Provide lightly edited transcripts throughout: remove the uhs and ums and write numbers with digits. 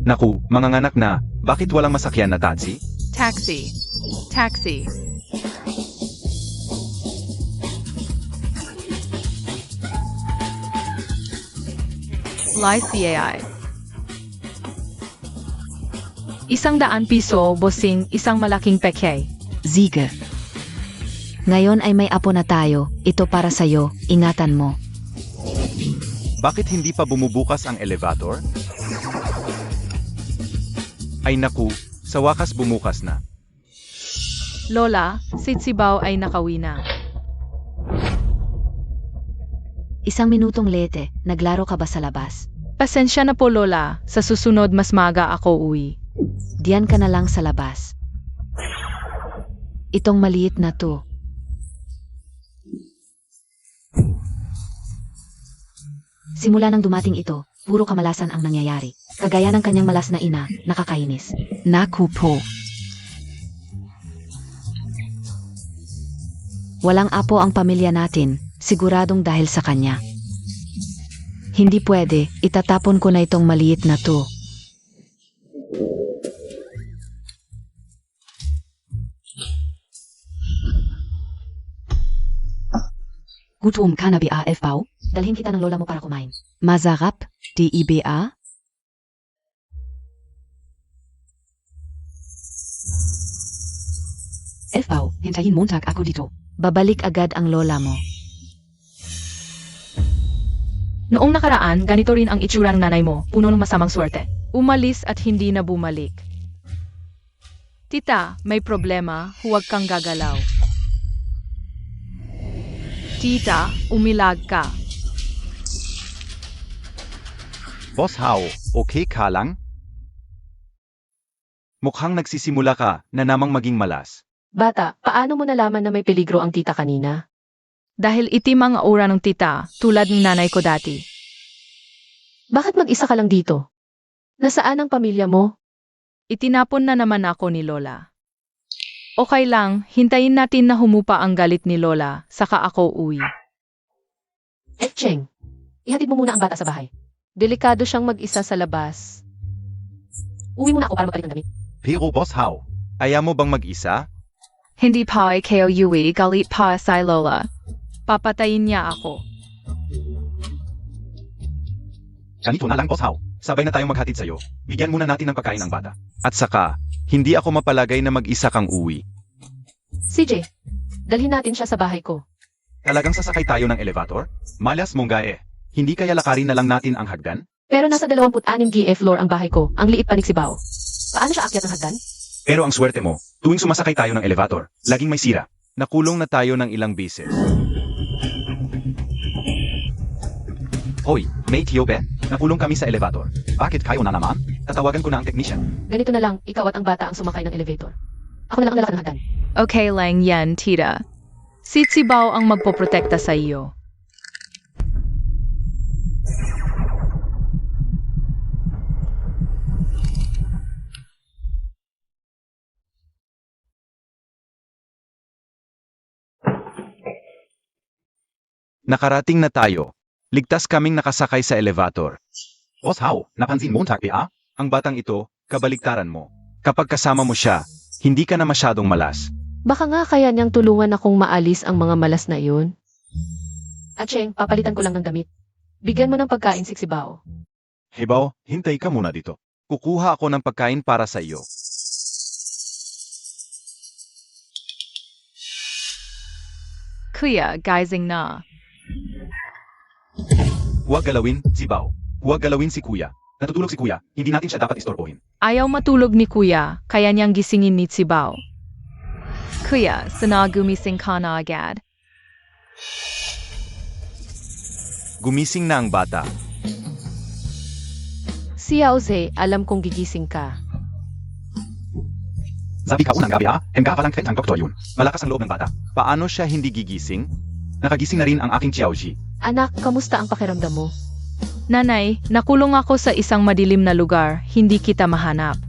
Naku, manganganak na, bakit walang masakyan na taxi? Taxi. Taxi. Live CAI. 100 piso, bossing, isang malaking peke. Sige. Ngayon ay may apo na tayo, ito para sa'yo, ingatan mo. Bakit hindi pa bumubukas ang elevator? Ay naku, sa wakas bumukas na. Lola, Sitsibaw ay nakawi na. Isang minutong late, naglaro ka ba sa labas? Pasensya na po Lola, sa susunod mas maga ako uwi. Diyan ka na lang sa labas. Itong maliit na to. Simula nang dumating ito, puro kamalasan ang nangyayari. Kagaya ng kanyang malas na ina, nakakainis. Naku po. Walang apo ang pamilya natin, siguradong dahil sa kanya. Hindi pwede, itatapon ko na itong maliit na to. Gutom ka na BAF Pao? Dalhin kita ng lola mo para kumain. Mazarap, DIBA? Pao, hintayin Montag ako dito. Babalik agad ang lola mo. Noong nakaraan, ganito rin ang itsura ng nanay mo, puno ng masamang swerte. Umalis at hindi na bumalik. Tita, may problema, huwag kang gagalaw. Tita, umilag ka. Boss Hao, okay ka lang? Mukhang nagsisimula ka na namang maging malas. Bata, paano mo nalaman na may peligro ang tita kanina? Dahil itim ang aura ng tita, tulad ng nanay ko dati. Bakit mag-isa ka lang dito? Nasaan ang pamilya mo? Itinapon na naman ako ni Lola. Okay lang, hintayin natin na humupa ang galit ni Lola, saka ako uwi. Cheng, ihatid mo muna ang bata sa bahay. Delikado siyang mag-isa sa labas. Uwi muna ako para magpalit ng damit. Pero Boss Hao, ayaw mo bang mag-isa? Hindi pa ay kayo uwi, galit pa si Lola. Papatayin niya ako. Ganito na lang Boss Hao, sabay na tayong maghatid sa'yo. Bigyan muna natin ng pagkain ang bata. At saka, hindi ako mapalagay na mag-isa kang uwi. CJ, dalhin natin siya sa bahay ko. Talagang sasakay tayo ng elevator? Malas mong gae. Hindi kaya lakarin na lang natin ang hagdan? Pero nasa 26 GF floor ang bahay ko, ang liit pa ni Sibaw. Paano siya akyat ng hagdan? Pero ang swerte mo, tuwing sumasakay tayo ng elevator, laging may sira. Nakulong na tayo ng ilang beses. Hoy, mate Yobe, nakulong kami sa elevator. Bakit kayo na naman? Tatawagan ko na ang technician. Ganito na lang, ikaw at ang bata ang sumakay ng elevator. Ako na lang ang lalakad ng hagdan. Okay lang yan, tita. Sitsibaw ang magpoprotekta sa iyo. Nakarating na tayo. Ligtas kaming nakasakay sa elevator. Boss Hao, napansin mo ang batang ito, kabaliktaran mo. Kapag kasama mo siya, hindi ka na masyadong malas. Baka nga kaya niyang tulungan akong maalis ang mga malas na iyon. Cheng, papalitan ko lang ng damit. Bigyan mo ng pagkain si Sibaw. Hibaw, hintay ka muna dito. Kukuha ako ng pagkain para sa iyo. Kuya, guysing na. Huwag galawin, Sibaw. Huwag galawin si Kuya. Natutulog si Kuya, hindi natin siya dapat istorbohin. Ayaw matulog ni Kuya, kaya niyang gisingin ni Sibaw. Kuya, sana gumising ka na agad. Gumising na ang bata. Si Yaoze, alam kong gigising ka. Sabi ka unang gabi hangga pa lang ang doktor yun. Malakas ang loob ng bata. Paano siya hindi gigising? Nakagising na rin ang aking Xiaoji. Anak, kamusta ang pakiramdam mo? Nanay, nakulong ako sa isang madilim na lugar, hindi kita mahanap.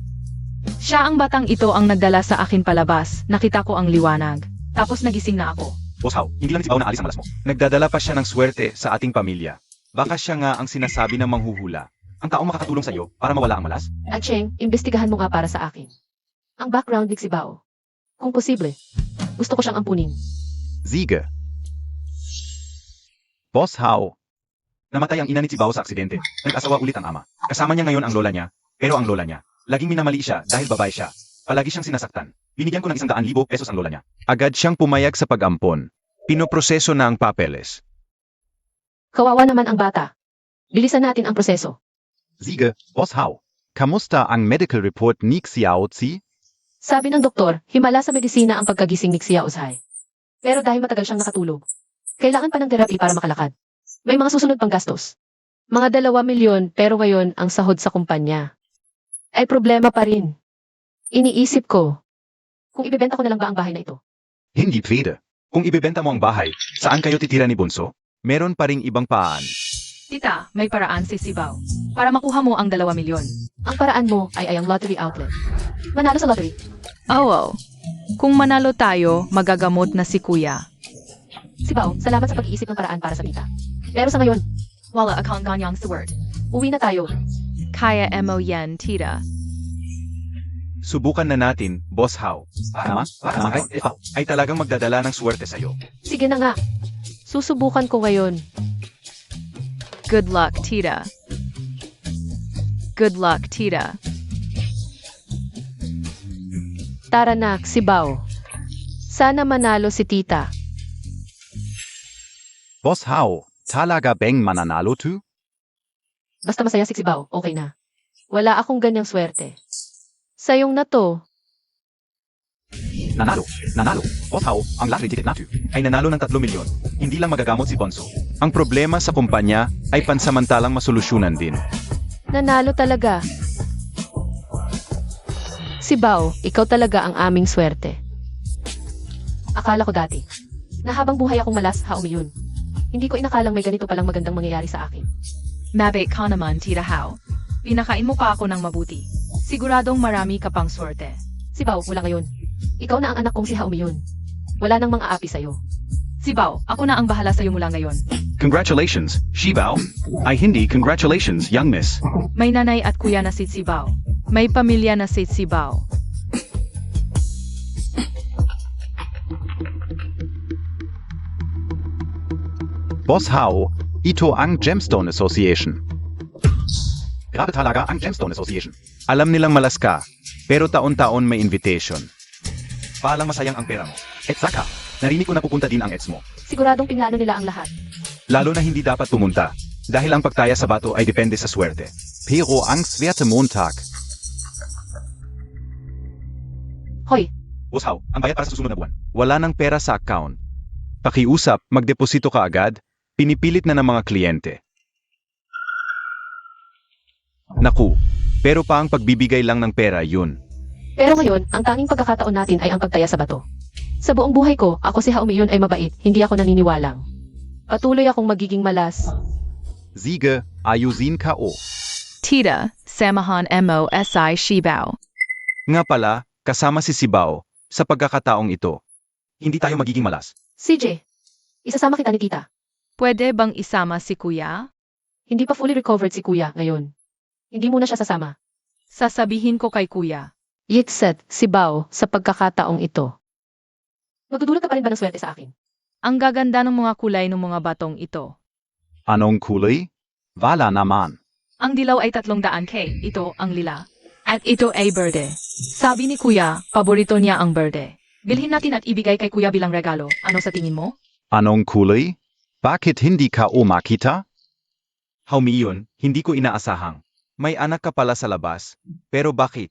Siya ang batang ito ang nagdala sa akin palabas, nakita ko ang liwanag. Tapos nagising na ako. Boss Hao, hindi lang si Bao na alis ang malas mo. Nagdadala pa siya ng swerte sa ating pamilya. Baka siya nga ang sinasabi ng manghuhula. Ang taong makakatulong sa iyo para mawala ang malas? At Cheng, imbestigahan mo nga para sa akin. Ang background ni Sibao. Kung posible, gusto ko siyang ampunin. Sige. Boss Hao. Namatay ang ina ni Tsibao sa aksidente. Nag-asawa ulit ang ama. Kasama niya ngayon ang lola niya. Pero ang lola niya, laging minamali siya dahil babae siya. Palagi siyang sinasaktan. Binigyan ko ng 100,000 pesos ang lola niya. Agad siyang pumayag sa pag-ampon. Pinoproseso na ang papeles. Kawawa naman ang bata. Bilisan natin ang proseso. Sige, Boss Hao. Kamusta ang medical report ni Xiao Tzi? Sabi ng doktor, himala sa medisina ang pagkagising ni Xia Uzhay. Pero dahil matagal siyang nakatulog, kailangan pa ng therapy para makalakad. May mga susunod pang gastos. Mga 2 milyon pero ngayon ang sahod sa kumpanya. Ay problema pa rin. Iniisip ko, kung ibebenta ko na lang ba ang bahay na ito? Hindi pwede. Kung ibebenta mo ang bahay, saan kayo titira ni Bunso? Meron pa ring ibang paan. Tita, may paraan si Sibao. Para makuha mo ang 2 milyon. Ang paraan mo ay ang lottery outlet. Manalo sa lottery. Oo. Kung manalo tayo, magagamot na si Kuya. Sibao, salamat sa pag-iisip ng paraan para sa kita. Pero sa ngayon, Wala akong ganyang sword. uwi na tayo. Kaya mo yan, tita. Subukan na natin, Boss Hao. Para naman ay talagang magdadala ng swerte sa'yo. Sige na nga. Susubukan ko ngayon. Good luck, tita. Good luck, tita. Tara na, Sibao. Sana manalo si tita. Boss Hao, talaga bang mananalo to? Basta masaya si Sibao, okay na. Wala akong ganyang swerte. Sayong na to. Nanalo. Boss Hao, ang lottery ticket natin ay nanalo ng 3 milyon. Hindi lang magagamot si Bonso. Ang problema sa kumpanya ay pansamantalang masolusyonan din. Nanalo talaga. Sibao, ikaw talaga ang aming swerte. Akala ko dati, na habang buhay akong malas, haumiyon. Hindi ko inakalang may ganito palang magandang mangyayari sa akin. Mabait ka naman, Tita Hao. Pinakain mo pa ako ng mabuti. Siguradong marami ka pang swerte. Sibao, mula ngayon, ikaw na ang anak kong si Haumiyon. Wala nang mga api sa'yo. Sibao, ako na ang bahala sa'yo mula ngayon. Congratulations, Shibao. Ay hindi, congratulations, young miss. May nanay at kuya na si Sibao. May pamilya na si Sibao. Boss Hao, ito ang Gemstone Association. Grabe talaga ang Gemstone Association. Alam nilang malas ka, pero taon-taon may invitation. Palang masayang ang pera mo. Et saka, narinig ko na pupunta din ang ets mo. Siguradong pinlano nila ang lahat. Lalo na hindi dapat pumunta, dahil ang pagtaya sa bato ay depende sa swerte. Pero ang swerte Montag. Hoy, Boss Hao, ang bayad para sa susunod na buwan. Wala nang pera sa account. Pakiusap, magdeposito ka agad, pinipilit na ng mga kliyente. Naku, pero pa ang pagbibigay lang ng pera yun. pero ngayon, ang tanging pagkakataon natin ay ang pagtaya sa bato. Sa buong buhay ko, ako si Haumiyon ay mabait, hindi ako naniniwalang. Patuloy akong magiging malas. Sige, ayusin ka o. Tita, samahan mo si Shibao. Nga pala, kasama si Sibao, sa pagkakataong ito. Hindi tayo magiging malas. CJ, isasama kita ni tita. Pwede bang isama si Kuya? Hindi pa fully recovered si kuya ngayon. Hindi muna siya sasama. Sasabihin ko kay Kuya. Yitset, Sibao, sa pagkakataong ito. Magdudulot ka pa rin ba ng swerte sa akin? Ang gaganda ng mga kulay ng mga batong ito. Anong kulay? Wala naman. Ang dilaw ay 300K, ito ang lila. At ito ay berde. Sabi ni Kuya, paborito niya ang berde. Bilhin natin at ibigay kay Kuya bilang regalo. Ano sa tingin mo? Anong kulay? Bakit hindi ka umakita? Haumiyon, hindi ko inaasahang. May anak ka pala sa labas. Pero bakit?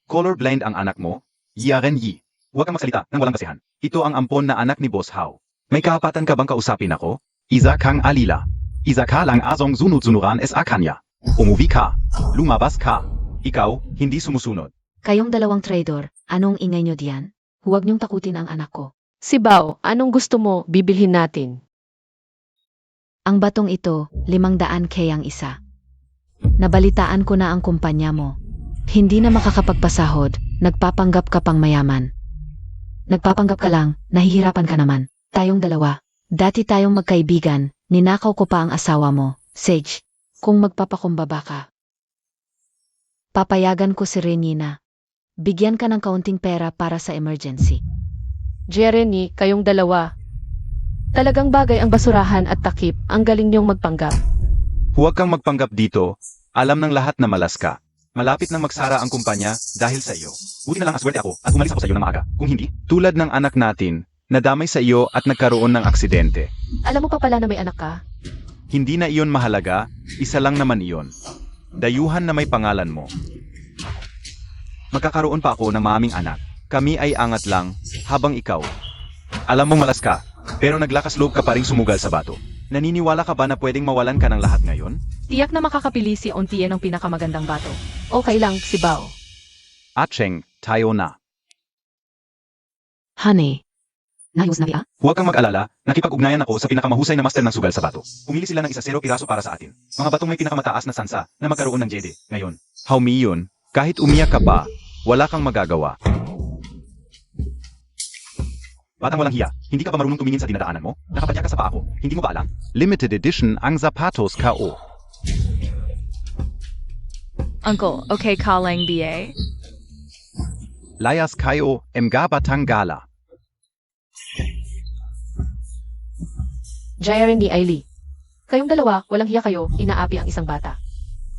Colorblind ang anak mo? Yaren yi. Huwag kang magsalita nang walang basihan. Ito ang ampon na anak ni Boss Hao. May kahapatan ka bang kausapin ako? Isa kang alila. Isa ka lang asong sunod-sunuran es akanya. Umuwi ka. Lumabas ka. Ikaw, hindi sumusunod. Kayong dalawang trader, anong ingay nyo diyan? Huwag niyong takutin ang anak ko. Sibao, anong gusto mo bibilhin natin? Ang batong ito, 500K ang isa. Nabalitaan ko na ang kumpanya mo. Hindi na makakapagpasahod, nagpapanggap ka pang mayaman. Nagpapanggap ka lang, nahihirapan ka naman. Tayong dalawa. Dati tayong magkaibigan, ninakaw ko pa ang asawa mo, Sage. Kung magpapakumbaba ka, Papayagan ko si Renina. Bigyan ka ng kaunting pera para sa emergency. Jeremy, kayong dalawa. Talagang bagay ang basurahan at takip, ang galing niyong magpanggap. Huwag kang magpanggap dito. Alam ng lahat na malas ka. Malapit nang magsara ang kumpanya dahil sa iyo. Buti na lang aswerte ako at umalis ako sa iyo ng maaga. Kung hindi, tulad ng anak natin, nadamay sa iyo at nagkaroon ng aksidente. Alam mo pa pala na may anak ka? Hindi na iyon mahalaga, isa lang naman iyon. Dayuhan na may pangalan mo. Magkakaroon pa ako ng maaming anak. Kami ay angat lang, habang ikaw. Alam mong malas ka, pero naglakas loob ka pa ring sumugal sa bato. Naniniwala ka ba na pwedeng mawalan ka ng lahat ngayon? Tiyak na makakapili si Ontie ng pinakamagandang bato. Okay lang, si Bao. Acheng, tayo na. Honey, Nayos na ba? Huwag kang mag-alala, nakipag-ugnayan ako sa pinakamahusay na master ng sugal sa bato. Pumili sila ng 0 piraso para sa atin. Mga batong may pinakamataas na sansa na magkaroon ng jede. Ngayon, Haumi yun, kahit umiyak ka pa, wala kang magagawa. Batang walang hiya, hindi ka ba marunong tumingin sa dinadaanan mo? Nakapadya ka sa paa ko, hindi mo ba alam? Limited edition ang Zapatos K.O. Uncle, okay calling BA? Layas K.O. Mga Batang Gala. Jeremy, Ailey. Kayong dalawa, walang hiya kayo, inaapi ang isang bata.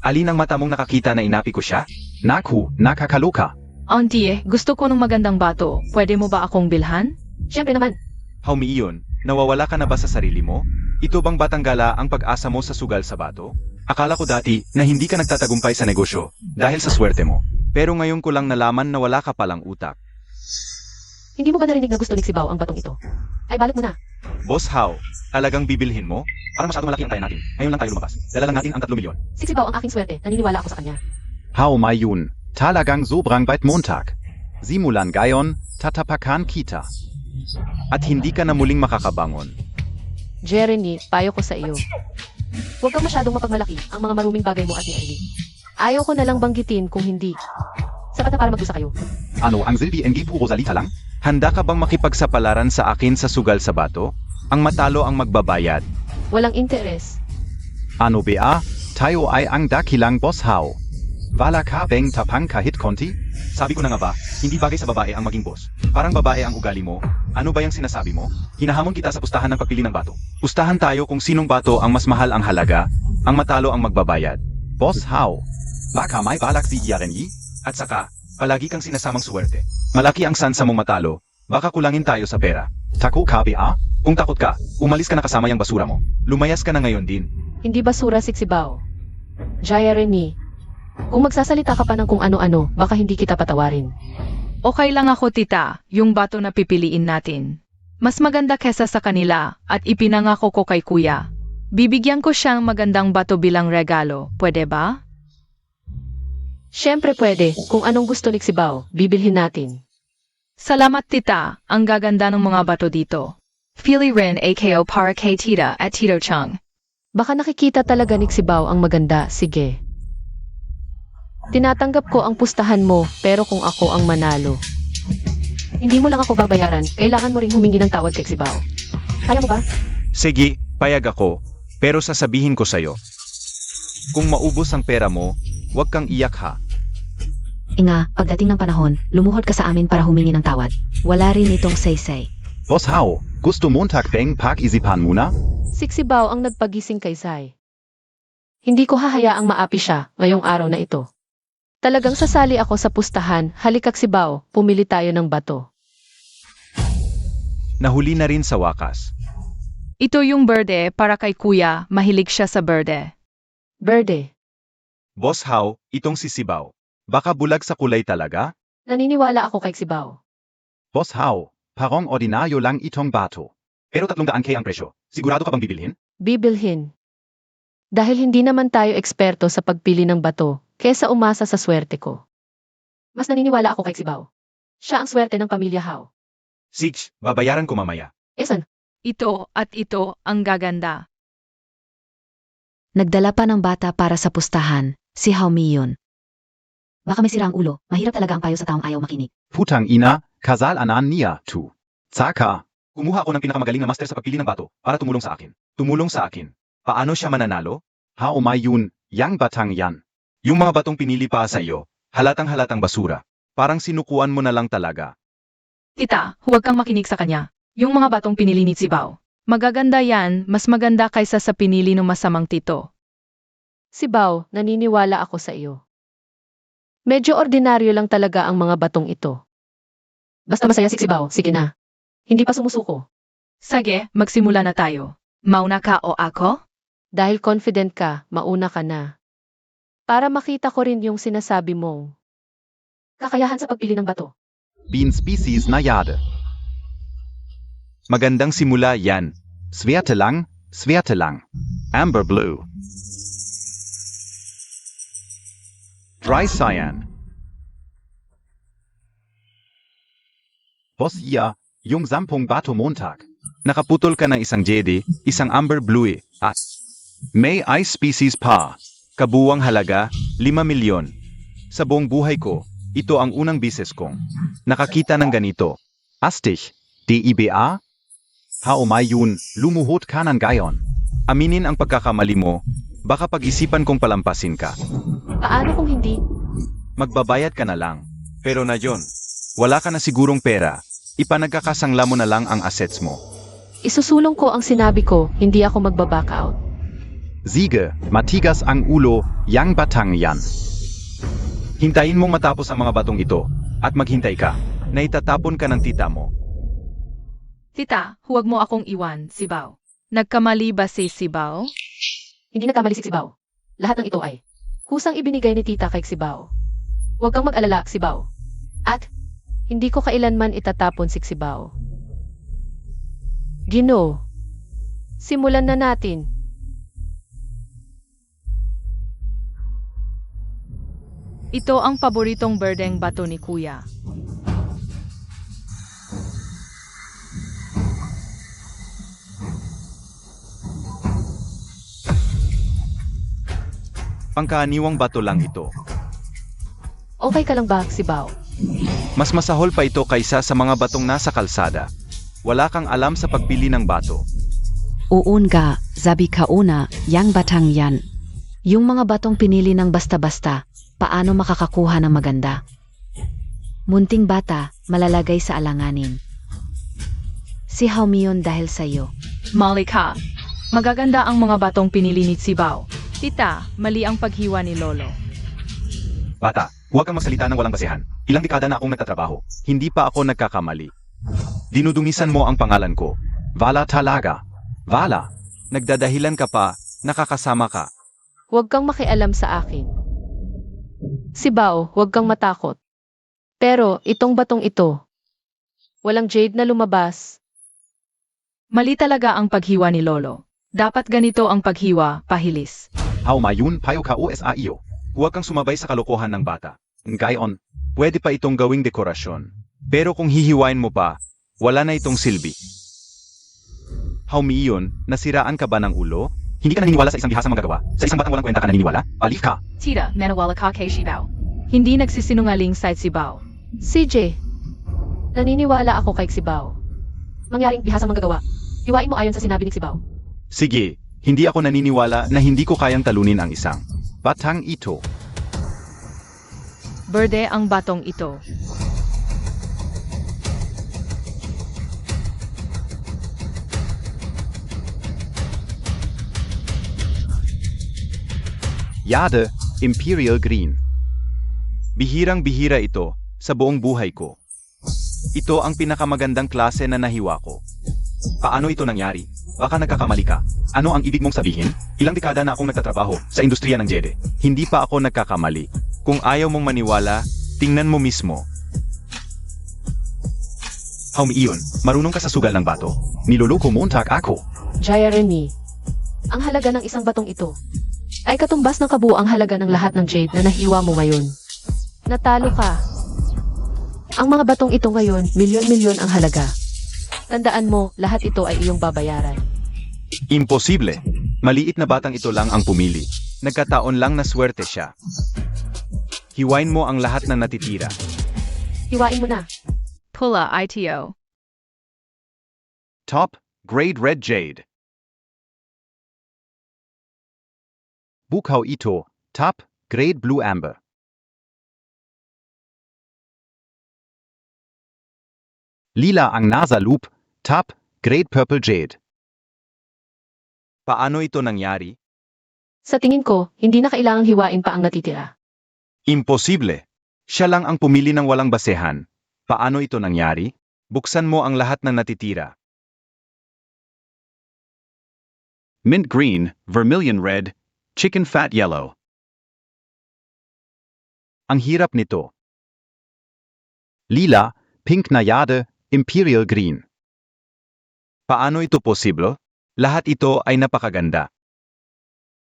Alin ang mata mong nakakita na inapi ko siya? Naku, nakakaloka. Auntie, gusto ko ng magandang bato. Pwede mo ba akong bilhan? Siyempre naman, Haumi iyon, nawawala ka na ba sa sarili mo? Ito bang Batanggala ang pag-asa mo sa sugal sa bato? Akala ko dati na hindi ka nagtatagumpay sa negosyo dahil sa swerte mo. Pero ngayon ko lang nalaman na wala ka palang utak. hindi mo ba narinig na gusto ni Sibaw ang batong ito? Ay, balot mo na. Boss How, talagang bibilhin mo? Parang masyadong malaki ang tayo natin. Ngayon lang tayo lumabas. Dala lang natin ang 3 milyon. Si Sibaw ang aking swerte, naniniwala ako sa kanya. How Mayun, talagang sobrang bait Montag. Simulan gayon, tatapakan kita. At hindi ka na muling makakabangon. Jeremy, payo ko sa iyo. Huwag kang masyadong mapagmalaki ang mga maruming bagay mo at ni Ailey. Ayaw ko na lang banggitin kung hindi. Sapat na para mag-usa kayo. Ano ang Silvi NG puro salita lang? Handa ka bang makipagsapalaran sa akin sa sugal sa bato? Ang matalo ang magbabayad. Walang interes. Ano ba? Tayo ay ang dakilang Boss How. Wala ka bang tapang kahit konti? Sabi ko na nga ba, hindi bagay sa babae ang maging boss. Parang babae ang ugali mo. Ano ba yung sinasabi mo? Hinahamon kita sa pustahan ng pagpili ng bato. Pustahan tayo kung sinong bato ang mas mahal ang halaga, ang matalo ang magbabayad. Boss How. Baka may balak si Yareni? At saka, palagi kang sinasamang suwerte. Malaki ang sansa mong matalo, baka kulangin tayo sa pera. Tako ka ba? Kung takot ka, umalis ka na kasama yung basura mo. Lumayas ka na ngayon din. Hindi basura si Sibaw. Jeremy, kung magsasalita ka pa ng kung ano-ano, baka hindi kita patawarin. Okay lang ako, tita. Yung bato na pipiliin natin. Mas maganda kesa sa kanila at ipinangako ko kay kuya. Bibigyan ko siyang magandang bato bilang regalo. Pwede ba? Siyempre pwede, kung anong gusto ni Sibaw, bibilhin natin. Salamat, tita. Ang gaganda ng mga bato dito. Feely rin AKO para kay tita at Tito Chung. Baka nakikita talaga ni Sibaw ang maganda, sige. Tinatanggap ko ang pustahan mo, pero kung ako ang manalo. Hindi mo lang ako babayaran, kailangan mo ring humingi ng tawad kay Sibaw. Kaya mo ba? Sige, payag ako. Pero sasabihin ko sa'yo. Kung maubos ang pera mo, huwag kang iyak ha. Inga, pagdating ng panahon, lumuhod ka sa amin para humingi ng tawad. Wala rin itong say-say. Boss How, gusto Montag bang pag-isipan muna? Si Sibaw ang nagpagising kay Sai. Hindi ko hahayaang maapi siya ngayong araw na ito. Talagang sasali ako sa pustahan, halikak Sibaw, pumili tayo ng bato. Nahuli na rin sa wakas. Ito yung berde para kay kuya. Mahilig siya sa berde. Berde, Boss How, itong si Sibaw. Baka bulag sa kulay talaga? naniniwala ako kay Sibaw. Boss How, parang ordinaryo lang itong bato. Pero 300K ang presyo. Sigurado ka bang bibilhin? Bibilhin. Dahil hindi naman tayo eksperto sa pagpili ng bato, kesa umasa sa swerte ko. Mas naniniwala ako kay Sibaw. Siya ang swerte ng pamilya How. Sige, babayaran ko mamaya. Esan, Ito at ito ang gaganda. Nagdala pa ng bata para sa pustahan, si Haumi yun. Baka may sira ang ulo, mahirap talaga ang payo sa taong ayaw makinig. Putang ina, kasal anan niya, tu. Tsaka, kumuha ako ng pinakamagaling na master sa pagpili ng bato para tumulong sa akin. Tumulong sa akin. Paano siya mananalo? How may yun, yang batang yan. Yung mga batong pinili pa sa iyo, halatang-halatang basura. Parang sinukuan mo na lang talaga. Tita, huwag kang makinig sa kanya. Yung mga batong pinili ni Sibao. Magaganda yan, mas maganda kaysa sa pinili ng masamang tito. Sibao, naniniwala ako sa iyo. Medyo ordinaryo lang talaga ang mga batong ito. Basta masaya si Sibao, sige na. Hindi pa sumusuko. Sige, magsimula na tayo. Mauna ka o ako? Dahil confident ka, mauna ka na. Para makita ko rin yung sinasabi mong kakayahan sa pagpili ng bato. Bean species na Jade. Magandang simula yan. Swerte lang, swerte lang. Amber blue. Dry cyan. Boss iya, yung 10 bato Montag. Nakaputol ka ng isang jade, isang amber blue, at may ice species pa. Kabuwang halaga, 5 milyon. Sa buong buhay ko, ito ang unang bises kong nakakita ng ganito. Astig, DIBA? Haomayun, lumuhot ka ng gayon. Aminin ang pagkakamali mo, baka pag-isipan kong palampasin ka. Paano kung hindi? Magbabayad ka na lang. Pero na yon, wala ka na sigurong pera, ipanagkakasangla mo na lang ang assets mo. Isusulong ko ang sinabi ko, hindi ako magbaback out. Sige, matigas ang ulo, yang batang yan. Hintayin mong matapos ang mga batong ito, at maghintay ka, na itatapon ka ng tita mo. Tita, huwag mo akong iwan, Sibao. Nagkamali ba si Sibao? Hindi nagkamali si Sibao. Lahat ng ito ay kusang ibinigay ni tita kay Sibao. Huwag kang mag-alala, Sibao. At hindi ko kailanman itatapon si Sibao. Gino, simulan na natin. Ito ang paboritong berdeng bato ni Kuya. Pangkaaniwang bato lang ito. Okay ka lang ba, Sibao? Mas masahol pa ito kaysa sa mga batong nasa kalsada. Wala kang alam sa pagpili ng bato. Uun ga, zabi ka una, yang batang yan. Yung mga batong pinili ng basta-basta, paano makakakuha ng maganda? Munting bata, malalagay sa alanganin. Si Haumion dahil sa'yo. Mali ka. Magaganda ang mga batong pinili ni Sibao. Tita, mali ang paghiwa ni Lolo. Bata, huwag kang magsalita ng walang basehan. Ilang dekada na akong nagtatrabaho. Hindi pa ako nagkakamali. Dinudungisan mo ang pangalan ko. Vala talaga. Vala, nagdadahilan ka pa, nakakasama ka. Huwag kang makialam sa akin. Sibao, huwag kang matakot. Pero itong batong ito, walang jade na lumabas. Mali talaga ang paghiwa ni Lolo. Dapat ganito ang paghiwa, pahilis. Haumayun payo ka usa iyo. Huwag kang sumabay sa kalokohan ng bata. Ngayon, pwede pa itong gawing dekorasyon. Pero kung hihiwain mo pa, wala na itong silbi. Haumiyon, nasiraan ka ba ng ulo? Hindi ka naniniwala sa isang bihasang magagawa. Sa isang batang walang kwenta ka naniniwala? Alif ka. Tita, nanawala ka kay Sibao. Hindi nagsisinungaling sa Sibao. CJ, naniniwala ako kay Sibao. Mangyaring bihasang magagawa. Hiwain mo ayon sa sinabi ni Sibao. Sige, hindi ako naniniwala na hindi ko kayang talunin ang isang batang ito. Berde ang batong ito. Jade, Imperial Green. Bihirang-bihira ito sa buong buhay ko. Ito ang pinakamagandang klase na nahiwa ko. Paano ito nangyari? Baka nagkakamali ka. Ano ang ibig mong sabihin? Ilang dekada na akong nagtatrabaho sa industriya ng jade. Hindi pa ako nagkakamali. Kung ayaw mong maniwala, tingnan mo mismo. Haumiyon, marunong ka sa sugal ng bato. Niloloko mo untak ako. Jeremy, ang halaga ng isang batong ito ay katumbas ng kabuuang halaga ng lahat ng jade na nahiwa mo ngayon. Natalo ka. Ang mga batong ito ngayon, milyon-milyon ang halaga. Tandaan mo, lahat ito ay iyong babayaran. Imposible. Maliit na batang ito lang ang pumili. Nagkataon lang na swerte siya. Hiwain mo ang lahat na natitira. Hiwain mo na. Pula ITO. Top, grade red jade. Bukaw ito, top, Grade Blue Amber. Lila ang nasa loop, top, Grade Purple Jade. Paano ito nangyari? Sa tingin ko, hindi na kailangang hiwain pa ang natitira. Imposible. Siya lang ang pumili ng walang basehan. Paano ito nangyari? Buksan mo ang lahat ng natitira. Mint green, vermilion red, chicken fat yellow. Ang hirap nito. Lila, pink na yade, imperial green. Paano ito posible? Lahat ito ay napakaganda.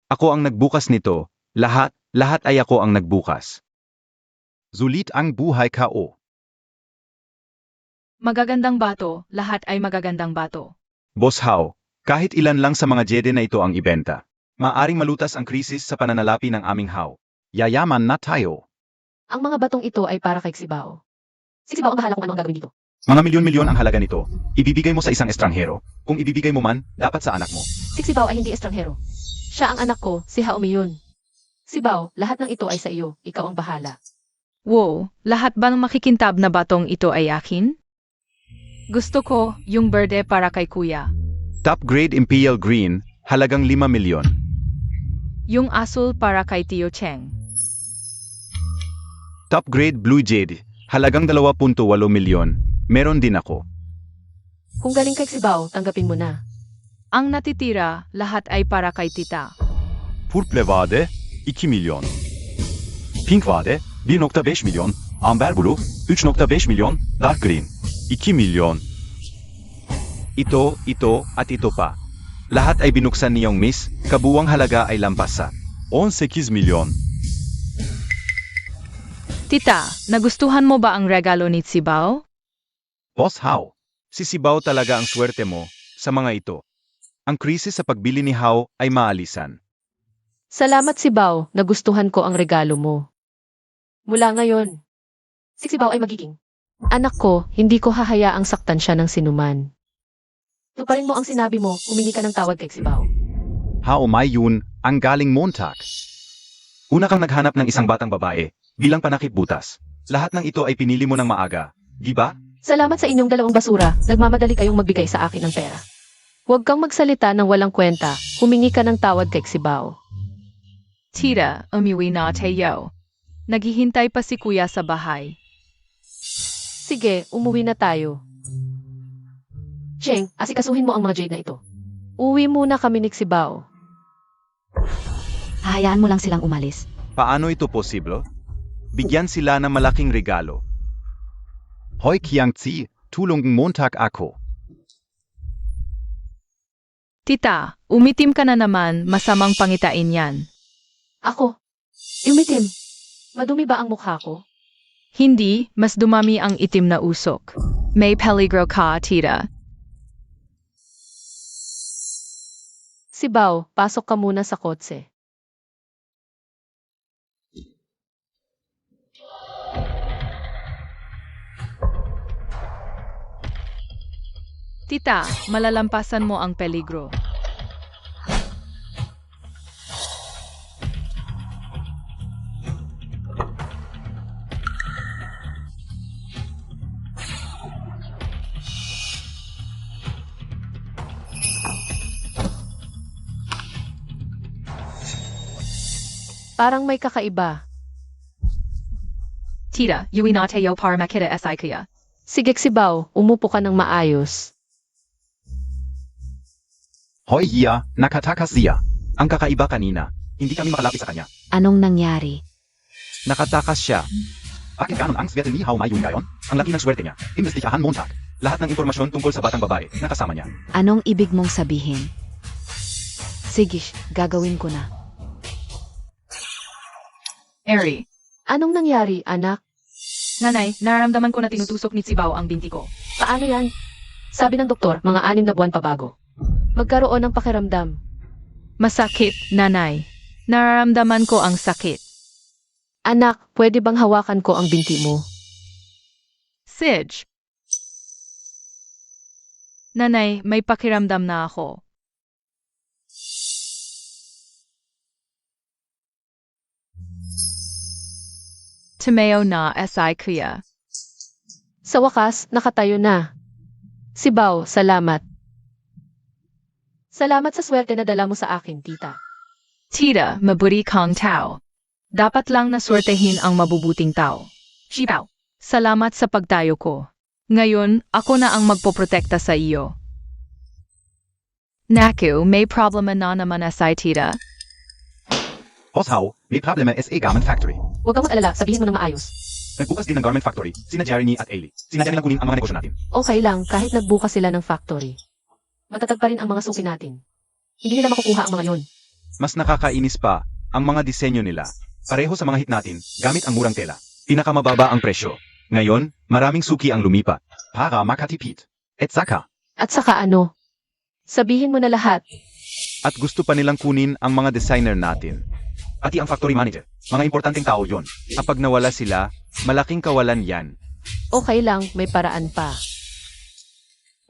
Ako ang nagbukas nito, lahat ay ako ang nagbukas. Sulit ang buhay ko. Magagandang bato, lahat ay magagandang bato. Boss How, kahit ilan lang sa mga jede na ito ang ibenta. Maaring malutas ang krisis sa pananalapi ng aming How. Yayaman na tayo. Ang mga batong ito ay para kay Sibao. Si Sibao ang bahala kung ano ang gagawin dito. Mga milyon-milyon ang halaga nito. Ibibigay mo sa isang estranghero. Kung ibibigay mo man, dapat sa anak mo. Si Sibao ay hindi estranghero. Siya ang anak ko, si Haomi yun. Sibao, lahat ng ito ay sa iyo. Ikaw ang bahala. Wow, lahat ba ng makikintab na batong ito ay akin? Gusto ko yung berde para kay kuya. Top grade Imperial Green, halagang 5 milyon. Yung asul para kay Tio Cheng. Top grade Blue Jade, halagang 2.8 milyon. Meron din ako. Kung galing kay Sibao, tanggapin mo na. Ang natitira, lahat ay para kay tita. Purple vade, 2 milyon. Pink vade, 1.5 milyon. Amber Blue, 3.5 milyon. Dark Green, 2 milyon. Ito, at ito pa. Lahat ay binuksan niyong miss, kabuwang halaga ay lampas sa 18 milyon. Tita, nagustuhan mo ba ang regalo ni Sibao? Boss How, si Sibao talaga ang swerte mo sa mga ito. Ang krisis sa pagbili ni How ay maalisan. Salamat Sibao, nagustuhan ko ang regalo mo. Mula ngayon, si Sibao ay magiging anak ko, hindi ko hahayaang saktan siya ng sinuman. Tuparin mo ang sinabi mo, humingi ka ng tawad kay Sibao. How may yun ang galing Montag. Una kang naghanap ng isang batang babae bilang panakip butas. Lahat ng ito ay pinili mo ng maaga, di ba? Salamat sa inyong dalawang basura, nagmamadali kayong magbigay sa akin ng pera. Huwag kang magsalita ng walang kwenta, humingi ka ng tawad kay Sibao. Tita, umuwi na tayo. Naghihintay pa si kuya sa bahay. Sige, umuwi na tayo. Cheng, asikasuhin mo ang mga jade na ito. Uwi muna kami ni Sibao. Hahayaan mo lang silang umalis. Paano ito posible? Bigyan sila ng malaking regalo. Hoy Kiangzi, tulong Montag ako. Tita, umitim ka na naman, masamang pangitain yan. Ako? Umitim. Madumi ba ang mukha ko? Hindi, mas dumami ang itim na usok. May peligro ka, tita. Sibao, pasok ka muna sa kotse. Tita, malalampasan mo ang peligro. Parang may kakaiba. Tita, uwi na tayo para makita SI kaya. Sige Sibao, umupo ka ng maayos. Hoy Hiya, nakatakas siya. Ang kakaiba kanina, hindi kami makalapit sa kanya. Anong nangyari? Nakatakas siya. Bakit ganon ang swerte ni How May yun ngayon? Ang laki ng swerte niya. Imbestigahan Montag. Lahat ng impormasyon tungkol sa batang babae na kasama niya. Anong ibig mong sabihin? Sige, gagawin ko na. Eri, Anong nangyari, anak? nanay, nararamdaman ko na tinutusok ni Sibao ang binti ko. Paano yan? Sabi ng doktor, mga 6 na buwan pa bago. Magkaroon ng pakiramdam. Masakit, nanay. Nararamdaman ko ang sakit. Anak, pwede bang hawakan ko ang binti mo? Sige. Nanay, may pakiramdam na ako. Tumeo na SI kuya. Sa wakas, nakatayo na. Si Bao, salamat. Salamat sa swerte na dala mo sa akin, tita. Tita, mabuti kang tao. Dapat lang naswertehin ang mabubuting tao. Shibao, salamat sa pagtayo ko. Ngayon, ako na ang magpoprotekta sa iyo. Naku, may problema na naman SI tita. Boss Hao, may problema sa garment factory. Huwag kang mag-alala, sabihin mo ng maayos. Nagbukas din ng garment factory, sina Jeremy at Ailey. Sinadya nilang kunin ang mga negosyo natin. Okay lang, kahit nagbukas sila ng factory. Matatag pa rin ang mga suki natin. Hindi nila makukuha ang mga yon. Mas nakakainis pa, ang mga disenyo nila. Pareho sa mga hit natin, gamit ang murang tela. Pinakamababa ang presyo. Ngayon, maraming suki ang lumipat. Para makatipid. At saka, At saka ano? Sabihin mo na lahat. at gusto pa nilang kunin ang mga designer natin. Pati ang factory manager. Mga importanteng tao yon. Kapag nawala sila, malaking kawalan yan. Okay lang, may paraan pa.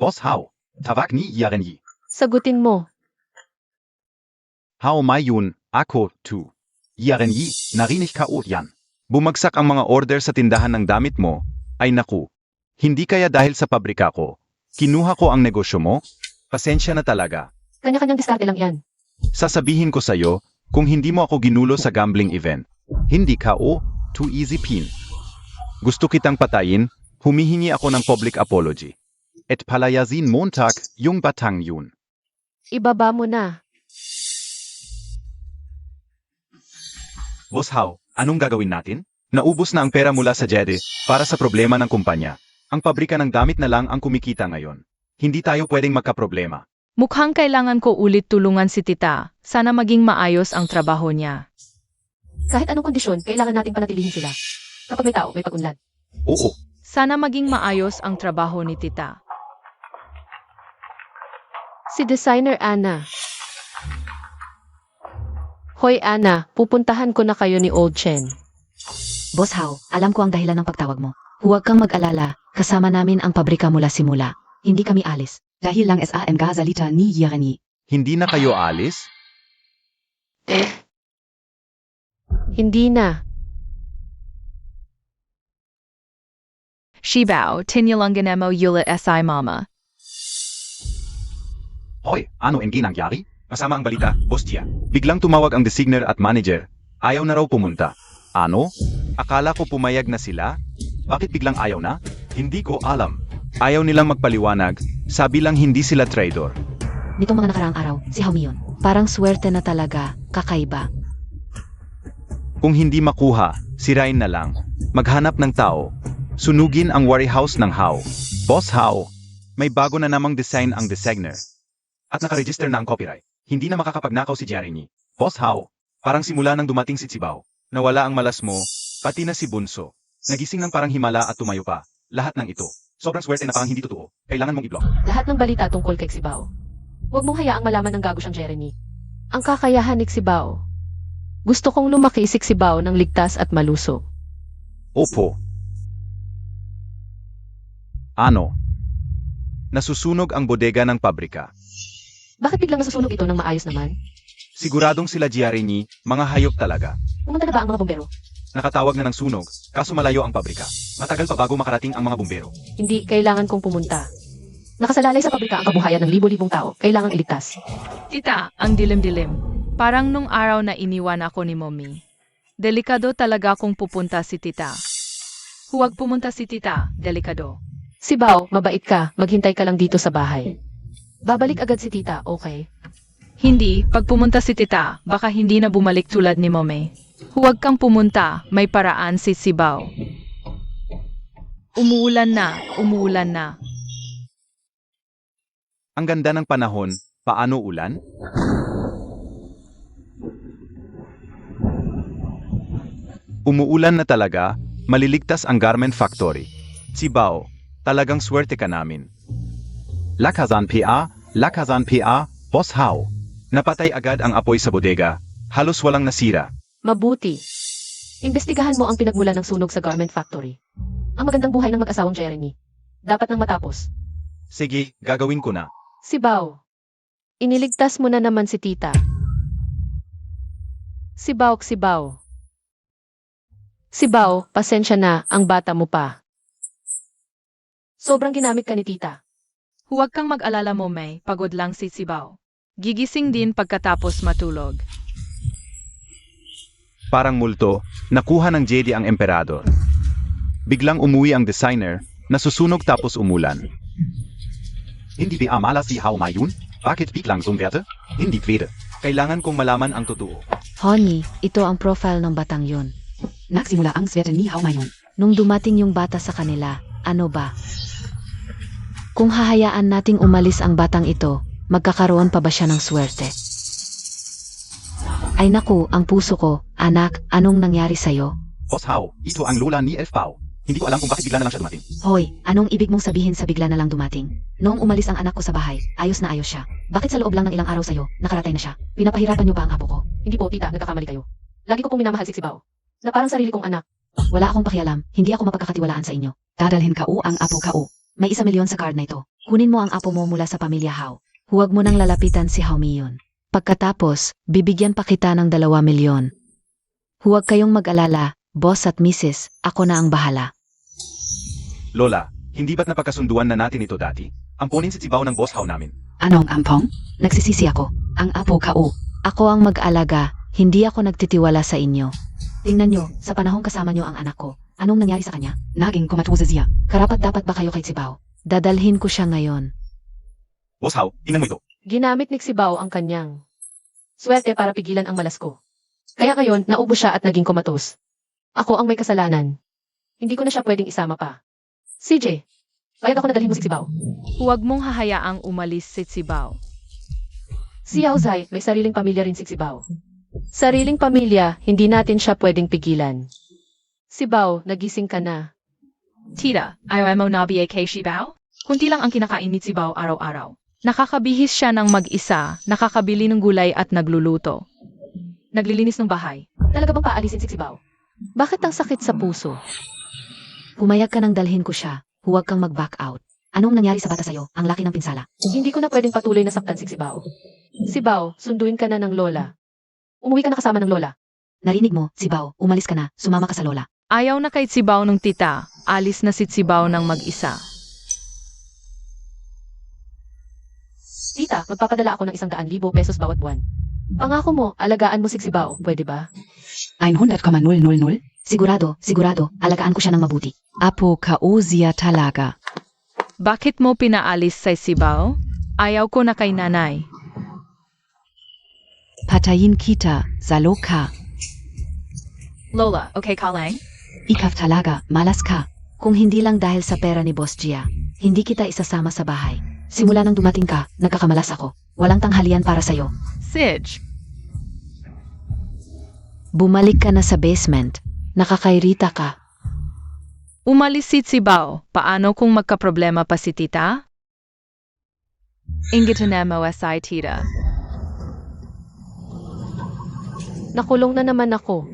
Boss Hao, tawag ni Yarenyi. Sagutin mo. Hao Mayun, ako, tu. Yarenyi, narinig ka o yan. Bumagsak ang mga order sa tindahan ng damit mo, ay naku. Hindi kaya dahil sa pabrika ko. Kinuha ko ang negosyo mo? Pasensya na talaga. Kanya-kanyang diskarte lang yan. Sasabihin ko sa'yo, kung hindi mo ako ginulo sa gambling event, hindi ka o, too easy pin. Gusto kitang patayin, humihingi ako ng public apology. At palayazin Montag, yung batang yun. Ibaba mo na. Boss Hao, anong gagawin natin? Naubos na ang pera mula sa Jede para sa problema ng kumpanya. Ang pabrika ng damit na lang ang kumikita ngayon. Hindi tayo pwedeng magkaproblema. Mukhang kailangan ko ulit tulungan si tita. Sana maging maayos ang trabaho niya. Kahit anong kondisyon, kailangan nating panatilihin sila. Kapag may tao, may pag-unlad. Oo, Sana maging maayos ang trabaho ni tita. Si Designer Anna. Hoy Anna, pupuntahan ko na kayo ni Old Chen. Boss Hao, alam ko ang dahilan ng pagtawag mo. Huwag kang mag-alala, kasama namin ang pabrika mula simula. Hindi kami alis. Dahil lang SAM gazalita ni Yarenyi. hindi na kayo alis? Hindi na. Shibao, tinyalanganemo yula SI mama. Hoy, ano ang ginangyari? Masama ang balita, Boss Tia. Biglang tumawag ang designer at manager. Ayaw na raw pumunta. Ano? Akala ko pumayag na sila? Bakit biglang ayaw na? Hindi ko alam. Ayaw nilang magpaliwanag, sabi lang hindi sila traidor. Nitong mga nakaraang araw, si Hao Mion. Parang swerte na talaga, kakaiba. Kung hindi makuha, sirain na lang. Maghanap ng tao. Sunugin ang warehouse ng Hao. Boss Hao, may bago na namang design ang designer. At nakaregister na ang copyright. Hindi na makakapagnakaw si Jeremy. Boss Hao, parang simula nang dumating si Tsibao. Nawala ang malas mo, pati na si Bunso. Nagising ng parang himala at tumayo pa. Lahat ng ito. Sobrang swerte na parang hindi totoo. Kailangan mong i-block. Lahat ng balita tungkol kay Xibao. Huwag mong hayaang malaman ng gago siyang Jeremy. Ang kakayahan ni Xibao. Gusto kong lumaki si Xibao ng ligtas at malusog. Opo. Ano? Nasusunog ang bodega ng pabrika. Bakit biglang nasusunog ito ng maayos naman? Siguradong sila Jeremy, mga hayop talaga. Pumunta na ba ang mga bombero? Nakatawag na ng sunog, kaso malayo ang pabrika. Matagal pa bago makarating ang mga bumbero. Hindi, kailangan kong pumunta. Nakasalalay sa pabrika ang kabuhayan ng libo-libong tao. Kailangang iligtas. Tita, ang dilim-dilim. Parang nung araw na iniwan ako ni mommy. Delikado talaga kung pupunta si tita. Huwag pumunta si tita, delikado. Si Bao, mabait ka. Maghintay ka lang dito sa bahay. Babalik agad si tita, okay? Hindi, pag pumunta si tita, baka hindi na bumalik tulad ni mommy. Huwag kang pumunta, may paraan si Sibao. Umuulan na. Ang ganda ng panahon, paano ulan? Umuulan na talaga, maliligtas ang garment factory. Tsibao, talagang swerte ka namin. Lakazan PA, Boss Hao. Napatay agad ang apoy sa bodega, halos walang nasira. Mabuti. Imbestigahan mo ang pinagmula ng sunog sa garment factory. Ang magandang buhay ng mag-asawang Jeremy. Dapat nang matapos. Sige, gagawin ko na. Si Bao. Iniligtas mo na naman si tita. Si Bao. Si Bao, pasensya na, ang bata mo pa. Sobrang ginamit ka ni tita. Huwag kang mag-alala mo, May. Pagod lang si Sibao. Gigising din pagkatapos matulog. Parang multo, nakuha ng Jedi ang emperador. Biglang umuwi ang designer, nasusunog tapos umulan. Hindi ba amala si Hao Mayun? Bakit biglang sumwerte? Hindi pwede. Kailangan kong malaman ang totoo. Honey, ito ang profile ng batang yun. Nagsimula ang swerte ni Hao Mayun. Nung dumating yung bata sa kanila, ano ba? Kung hahayaan nating umalis ang batang ito, magkakaroon pa ba siya ng swerte? Ay naku, ang puso ko, anak, anong nangyari sa'yo? Boss Hao, ito ang lola ni Elf Bao. Hindi ko alam kung bakit bigla na lang siya dumating. Hoy, anong ibig mong sabihin sa bigla na lang dumating? Noong umalis ang anak ko sa bahay, ayos na ayos siya. Bakit sa loob lang ng ilang araw sa'yo, nakaratay na siya? Pinapahirapan niyo ba ang apo ko? Hindi po, tita, nagkakamali kayo. Lagi ko pong minamahal si Bao. Na parang sarili kong anak. Wala akong pakialam, hindi ako mapagkakatiwalaan sa inyo. Dadalhin ka o ang apo ka o. May 1 milyon sa card na ito. Kunin mo ang apo mo mula sa pamilya Hao. Huwag mo nang lalapitan si Hao Miyon. Pagkatapos, bibigyan pa kita ng 2 milyon. Huwag kayong mag-alala, boss at missis, ako na ang bahala. Lola, hindi ba't napagkasunduan na natin ito dati? Amponin si Sibao ng boss Hao namin. Anong ampong? Nagsisisi ako. Ang apo ka o. Ako ang mag-alaga, hindi ako nagtitiwala sa inyo. Tingnan nyo, sa panahong kasama nyo ang anak ko. Anong nangyari sa kanya? Naging kumatuza siya. Karapat dapat ba kayo kay Sibao? Dadalhin ko siya ngayon. Boss Hao, tingnan mo ito. Ginamit ni Bao ang kanyang swerte para pigilan ang malas ko. Kaya ngayon, naubos siya at naging kumatos. Ako ang may kasalanan. Hindi ko na siya pwedeng isama pa. CJ, payag ako na dalhin mo si Bao. Huwag mong hahayaang umalis si Sibao. Si Yao Zai, may sariling pamilya rin si Bao. Sariling pamilya, hindi natin siya pwedeng pigilan. Si Bao, nagising ka na. Tita, ayaw mo na kay Sibao? Kunti lang ang kinakain ni Sibao araw-araw. Nakakabihis siya ng mag-isa, nakakabili ng gulay at nagluluto. Naglilinis ng bahay. Talaga bang paalisin si Bao? Bakit ang sakit sa puso? Pumayag ka nang dalhin ko siya. Huwag kang mag-back out. Anong nangyari sa bata sa'yo? Ang laki ng pinsala. Hindi ko na pwedeng patuloy na saktan si Bao. Si Bao, sunduin ka na ng lola. Umuwi ka na kasama ng lola. Narinig mo, Sibao, umalis ka na, sumama ka sa lola. Ayaw na kay Sibao ng tita, alis na si Sibao ng mag-isa. Tita, magpapadala ako ng 100,000 pesos bawat buwan. Pangako mo, alagaan mo si Bao, pwede ba? 100,000? Sigurado, alagaan ko siya ng mabuti. Apo kaozia talaga. Bakit mo pinaalis sa Sibao? Ayaw ko na kay nanay. Patayin kita, Zaloka. Lola, okay ka lang? Ikaw talaga, malas ka. Kung hindi lang dahil sa pera ni Boss Gia, hindi kita isasama sa bahay. Simula nang dumating ka, nagkakamalas ako. Walang tanghalian para sa'yo. Sige. Bumalik ka na sa basement. Nakakairita ka. Umalis si Sibao, paano kung magkaproblema pa si tita? Ingit na mo asay tita. Nakulong na naman ako.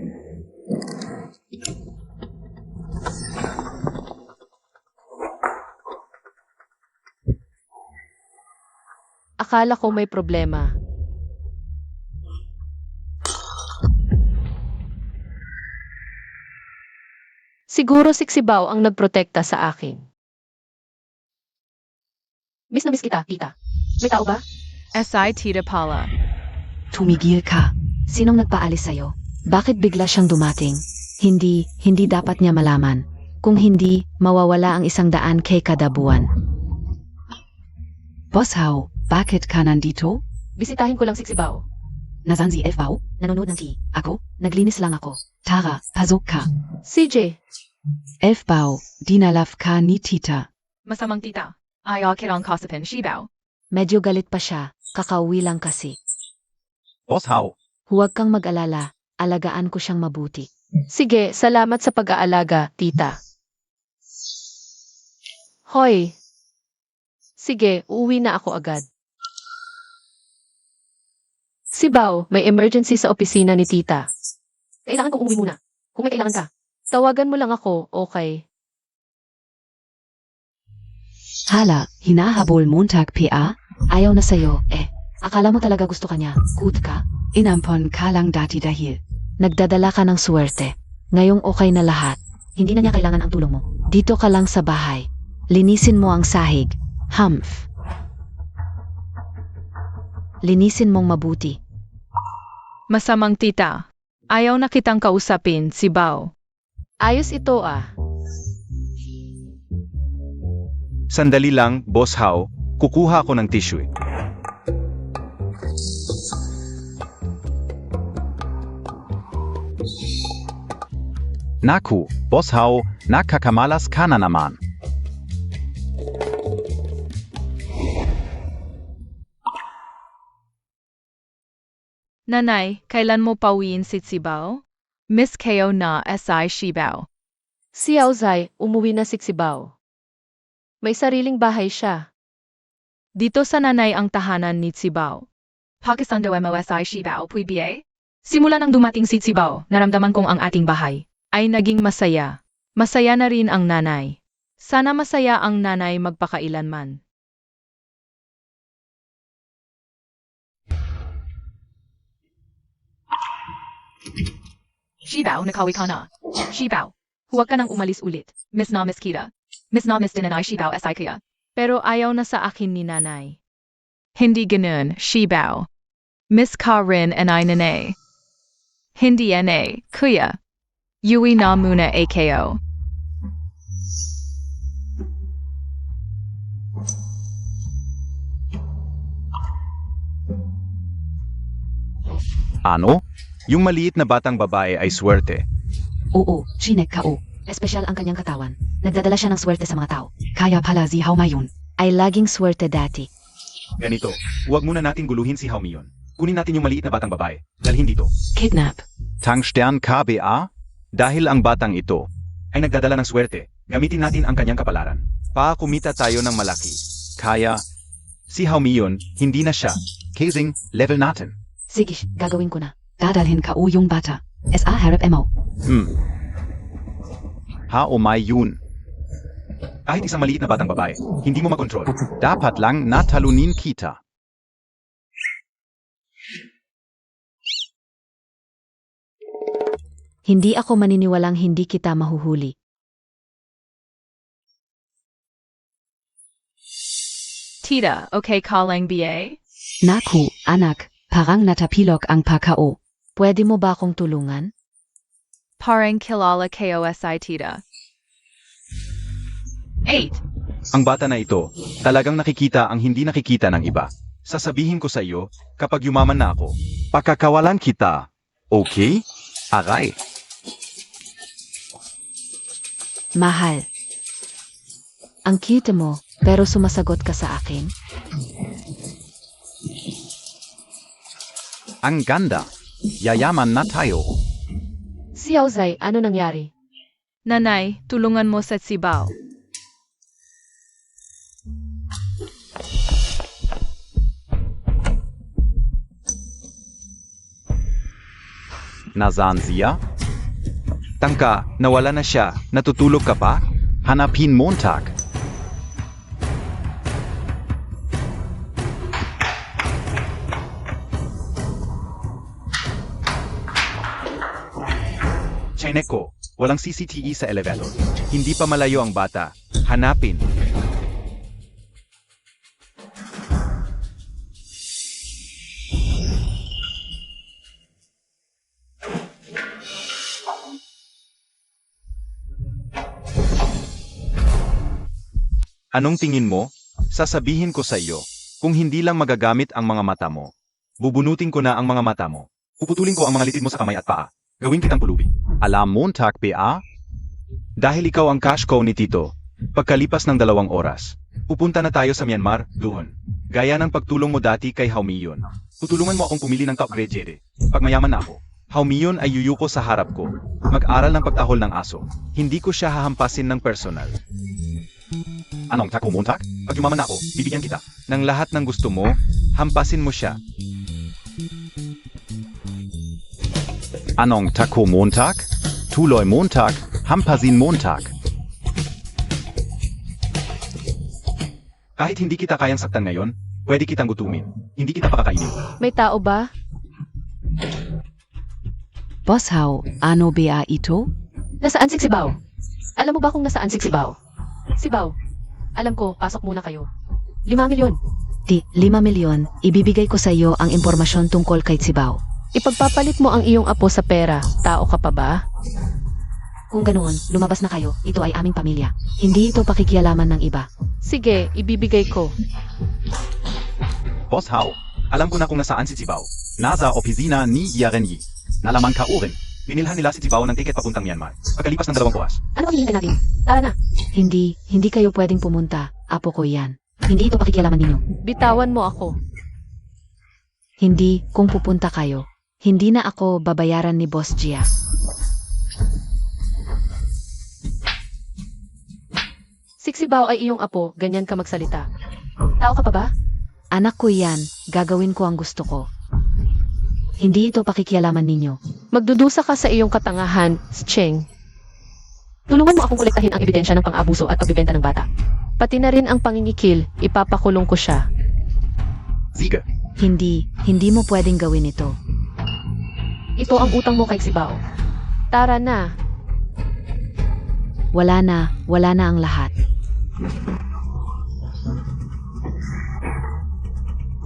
Akala ko may problema. Siguro si Bao ang nagprotekta sa akin. Miss na miss kita, tita. May tao ba? Asay tita pala. Tumigil ka. Sinong nagpaalis sa'yo? Bakit bigla siyang dumating? Hindi dapat niya malaman. Kung hindi, mawawala ang 100K kada buwan. Boss Hao, bakit ka nandito? Bisitahin ko lang si Bao. Nasan si Elf Bao? Nanonood ng TV. Ako? Naglinis lang ako. Tara, pasok ka. CJ, Elf Bao, dinalaf ka ni tita. Masamang tita. Ayaw kitang kasapin Sibao. Medyo galit pa siya, kakauwi lang kasi. Boss Hao, Huwag kang mag-alala, alagaan ko siyang mabuti. sige, salamat sa pag-aalaga, tita. Hoy. Sige, uuwi na ako agad. Si Bao, may emergency sa opisina ni tita. Kailangan kong umuwi muna. Kung may kailangan ka, tawagan mo lang ako, okay? Hala, hinahabol Montag PA? Ayaw na sa'yo, akala mo talaga gusto ka niya, good ka? Inampon ka lang dati dahil. Nagdadala ka ng swerte. Ngayong okay na lahat. Hindi na niya kailangan ang tulong mo. Dito ka lang sa bahay. Linisin mo ang sahig. Humph. Linisin mong mabuti. Masamang tita. Ayaw na kitang kausapin, si Bao. Ayos ito ah. Sandali lang, Boss Hao. Kukuha ako ng tissue. Naku, Boss Hao, nakakamalas ka na naman. Nanay, kailan mo pauwiin si Bao? Miss Ko na SI Shibao. Si Auzai, umuwi na si Xibaw. May sariling bahay siya. Dito sa nanay ang tahanan ni Bao. Pakistan do MOSI Shibao PBA? Simula nang dumating si Bao, naramdaman kong ang ating bahay ay naging masaya. Masaya na rin ang nanay. Sana masaya ang nanay magpakailanman. Shibao, nakawi ka na. Shibao, huwag ka nang umalis ulit. Miss na Miss Kita. Miss na Miss din and I Shibao SI kaya. Pero ayaw na sa akin ni nanay. Hindi ganun, Shibao. Miss ka rin and I nanay. Hindi na, kuya. Yui na muna AKO. Ano? Yung maliit na batang babae ay swerte. Oo, chinek ka o. Espesyal ang kanyang katawan. Nagdadala siya ng swerte sa mga tao. Kaya pala si Hao Mayun. Ay laging swerte dati. Ganito, huwag muna natin guluhin si Haumion. Kunin natin yung maliit na batang babae. Dalhin dito. Kidnap. Tangstern KBA? Dahil ang batang ito ay nagdadala ng swerte, gamitin natin ang kanyang kapalaran. Kumita tayo ng malaki. Kaya, si Haumion, hindi na siya. Casing, level natin. Sige, gagawin ko na. Dadalhin ka o yung bata. SA harap mo. Hao Mayun. Kahit isang maliit na batang babae, hindi mo makontrol. Dapat lang natalunin kita. Hindi ako maniniwalang hindi kita mahuhuli. Tita, okay calling BA? Naku, anak. Parang natapilok ang pakao. Pwede mo ba akong tulungan? Parang kilala KOSI Tita. 8. Ang bata na ito, talagang nakikita ang hindi nakikita ng iba. Sasabihin ko sa iyo, kapag yumaman na ako, Pakakawalan kita. Okay? Aray. Mahal. Ang cute mo, pero sumasagot ka sa akin? Ang ganda. Yayaman na tayo. Si Auzai, ano nangyari? Nanay, tulungan mo sa Bao. Nasaan siya? tangka, nawala na siya, natutulog ka pa? Hanapin Montag. Chinek ko, walang CCTV sa elevator. Hindi pa malayo ang bata. Hanapin. Anong tingin mo? Sasabihin ko sa iyo, kung hindi lang magagamit ang mga mata mo, bubunutin ko na ang mga mata mo. Puputulin ko ang mga litid mo sa kamay at paa. Gawin kitang pulubi. Alam Montag PA? Dahil ikaw ang cash cow ni Tito, pagkalipas ng 2 oras, pupunta na tayo sa Myanmar, doon. Gaya ng pagtulong mo dati kay Haumion. Tutulungan mo akong pumili ng top grade jede. Pag mayaman na ako, Haumion ay yuyuko sa harap ko. Mag-aral ng pagtahol ng aso. Hindi ko siya hahampasin ng personal. Anong tako Montag? Pag yumaman na ako, bibigyan kita. Ng lahat ng gusto mo, hampasin mo siya. Anong tako Montag? Tuloy Montag, hampasin Montag. Kahit hindi kita kayang saktan ngayon, pwede kitang gutumin. Hindi kita pakakainin. May tao ba? Boss Hao, ano ba ito? Nasaan si Sibaw? Alam mo ba kung nasaan si Sibaw? Sibaw, alam ko, pasok muna kayo. 5 milyon. 5 milyon, ibibigay ko sa iyo ang impormasyon tungkol kay Tsibaw. Ipagpapalit mo ang iyong apo sa pera. Tao ka pa ba? Kung ganoon, lumabas na kayo. Ito ay aming pamilya. Hindi ito pakikialaman ng iba. Sige, ibibigay ko. Boss Hao, alam ko na kung nasaan si Tsibaw. Nasa opisina ni Yarenyi. Nalaman ka urin. Binilhan nila si Tsibaw ng tiket papuntang Myanmar. Pagkalipas ng 2 oras. Ano ang hinihintay natin? Tara na. Hindi kayo pwedeng pumunta. Apo ko yan. Hindi ito pakikialaman ninyo. Bitawan mo ako. Hindi, kung pupunta kayo. Hindi na ako babayaran ni Boss Gia. Si Sibaw ay iyong apo, ganyan ka magsalita. Tao ka pa ba? Anak ko yan, gagawin ko ang gusto ko. Hindi ito pakikialaman ninyo. Magdudusa ka sa iyong katangahan, Cheng. Tulungan mo akong kolektahin ang ebidensya ng pang-abuso at pagbibenta ng bata. Pati na rin ang pangingikil, ipapakulong ko siya. Siege. Hindi mo pwedeng gawin ito. Ito ang utang mo kay Sibaw. Tara na. Wala na ang lahat.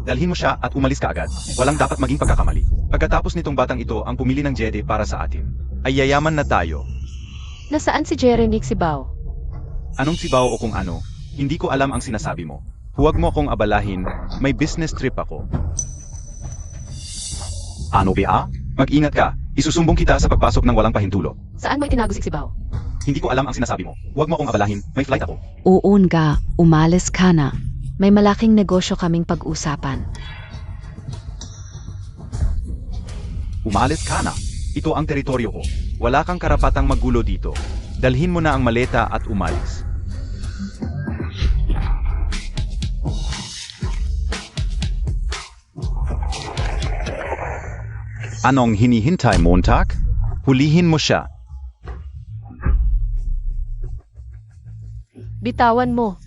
Dalhin mo siya at umalis ka agad. Walang dapat maging pagkakamali. Pagkatapos nitong batang ito ang pumili ng jede para sa atin, ay yayaman na tayo. Nasaan si Jeremy Sibaw? Anong sibaw o kung ano, hindi ko alam ang sinasabi mo. Huwag mo akong abalahin, may business trip ako. Ano ba? Mag-ingat ka, isusumbong kita sa pagpasok ng walang pahintulo. Saan mo itinago si Sibaw? Hindi ko alam ang sinasabi mo. Huwag mo akong abalahin, may flight ako. Uun ka, umalis ka na. May malaking negosyo kaming pag-usapan. Umalis ka na. Ito ang teritoryo ko. Wala kang karapatang maggulo dito. Dalhin mo na ang maleta at umalis. Anong hinihintay, Montag? Hulihin mo siya. Bitawan mo.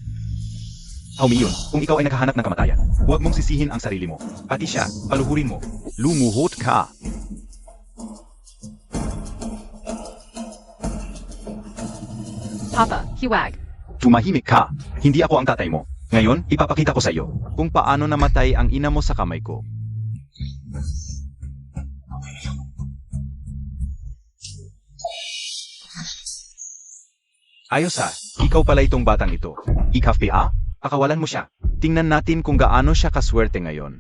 Humiyon, kung ikaw ay naghahanap ng kamatayan, huwag mong sisihin ang sarili mo. Pati siya, paluhurin mo. Lumuhot ka. Papa, hiwag. Tumahimik ka. Hindi ako ang tatay mo. Ngayon, ipapakita ko sa iyo kung paano namatay ang ina mo sa kamay ko. Ayos ha, ikaw pala itong batang ito. Ikaf ba? Pakawalan mo siya. Tingnan natin kung gaano siya kaswerte ngayon.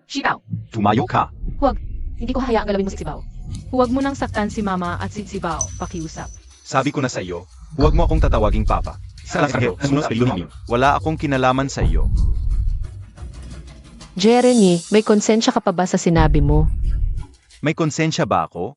Sibaw, Tumayo ka. Huwag. Hindi ko hayaang galawin mo si Sibaw. huwag mo nang saktan si Mama at si Sibaw, pakiusap. Sabi ko na sa iyo, huwag mo akong tatawaging papa. Isa lang kayo, sumunod sa piluhin niyo. Wala akong kinalaman sa iyo. Jeremy, may konsensya ka pa ba sa sinabi mo? May konsensya ba ako?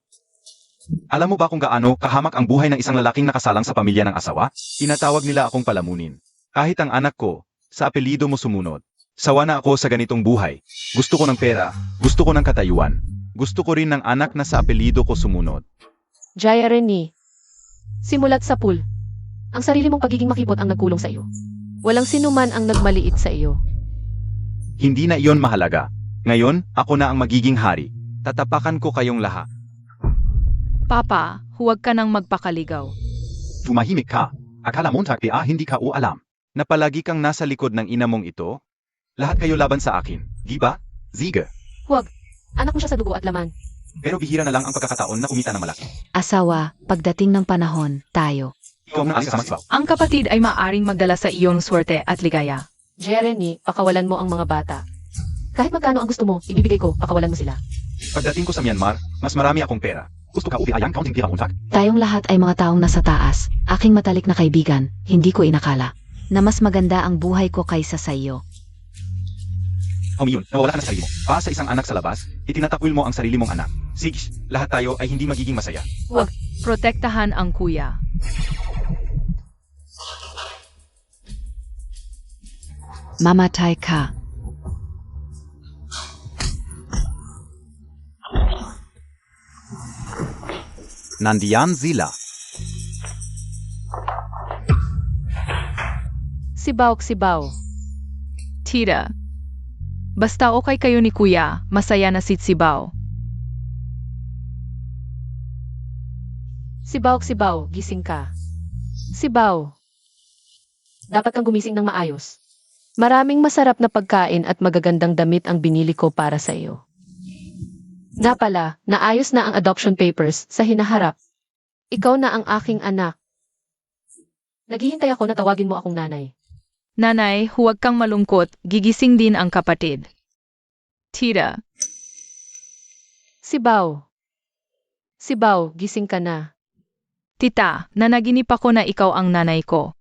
Alam mo ba kung gaano kahamak ang buhay ng isang lalaking nakasalang sa pamilya ng asawa? Tinatawag nila akong palamunin. Kahit ang anak ko, sa apelyido mo sumunod. Sawa na ako sa ganitong buhay. Gusto ko ng pera, gusto ko ng katayuan. Gusto ko rin ng anak na sa apelyido ko sumunod. Jeremy, simulat sa pool. Ang sarili mong pagiging makipot ang nagkulong sa iyo. Walang sinuman ang nagmaliit sa iyo. Hindi na iyon mahalaga. Ngayon, ako na ang magiging hari. Tatapakan ko kayong lahat. Papa, huwag ka nang magpakaligaw. Tumahimik ka. Akala Montag ba hindi ka o alam? Na palagi kang nasa likod ng ina mong ito? Lahat kayo laban sa akin, di ba? Siege. Huwag. Anak mo siya sa dugo at laman. Pero bihira na lang ang pagkakataon na kumita ng malaki. Asawa, pagdating ng panahon, tayo. Ikaw na ang kasama si Bao. Ang kapatid ay maaring magdala sa iyong swerte at ligaya. Jeremy, pakawalan mo ang mga bata. Kahit magkano ang gusto mo, ibibigay ko, pakawalan mo sila. Pagdating ko sa Myanmar, mas marami akong pera. Gusto ka ubi ayang counting pira Montag? Tayong lahat ay mga taong nasa taas. Aking matalik na kaibigan, hindi ko inakala na mas maganda ang buhay ko kaysa sa iyo. Humiyon, nawawala ka na sa sarili mo. Pa sa isang anak sa labas, itinatakwil mo ang sarili mong anak. Sige, lahat tayo ay hindi magiging masaya. Huwag. Protektahan ang kuya. Mamatay ka. Nandiyan sila. Sibaw. Tita. Basta okay kayo ni kuya, masaya na si Sibaw. Sibaw, gising ka. Sibaw. Dapat kang gumising ng maayos. Maraming masarap na pagkain at magagandang damit ang binili ko para sa iyo. Nga pala, naayos na ang adoption papers sa hinaharap. Ikaw na ang aking anak. Naghihintay ako na tawagin mo akong nanay. Nanay, huwag kang malungkot, gigising din ang kapatid. Tita, Sibaw. Sibaw, gising ka na. tita, nanaginip ako na ikaw ang nanay ko.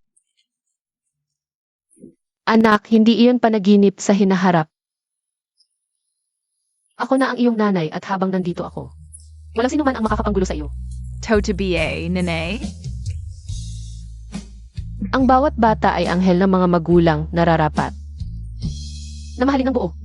Anak, hindi iyon panaginip sa hinaharap. Ako na ang iyong nanay at habang nandito ako, walang sinuman ang makakapanggulo sa iyo. To be a, nanay? Ang bawat bata ay anghel ng mga magulang nararapat. Na mahalin ng buo.